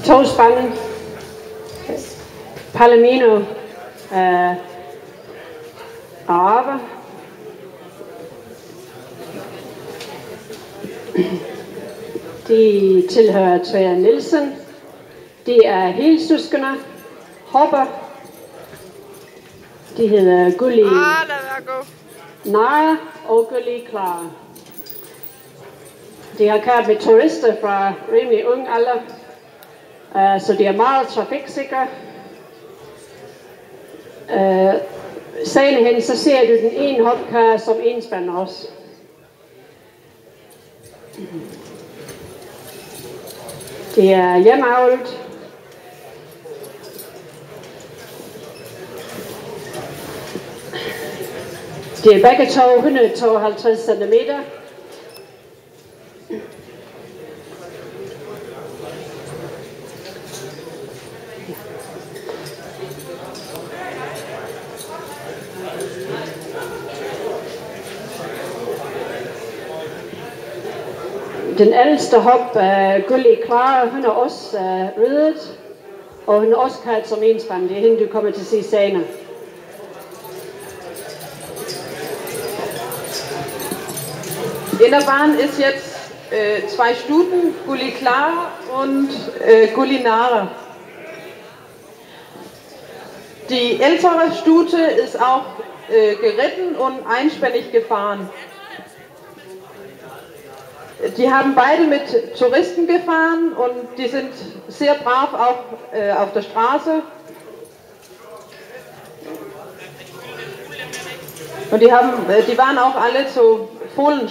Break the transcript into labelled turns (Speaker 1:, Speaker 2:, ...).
Speaker 1: Togspangen, Palomino, Araber, de tilhører Tvære Nielsen, de er helsøskende, Hopper, de hedder Gulli Nara og Gulli Clara. De har kørt med turister fra rimelig ung alder, så de er meget trafiksikre. Senere hen, så ser du den ene hopkører som enspænder også. Det er hjemmeavlet. Det er begge to 152 cm. Den ældste hop, Gulli Clara, hun er også ridet, og hun er også kaldt som enspand. Det er hende, du kommer til at se senere.
Speaker 2: In der Bahn ist jetzt zwei Stuten, Gulli Clara und Gulli Nara. Die ältere Stute ist auch geritten und einspännig gefahren. Die haben beide mit Touristen gefahren und die sind sehr brav auch auf der Straße. Und die waren auch alle zu Fohlen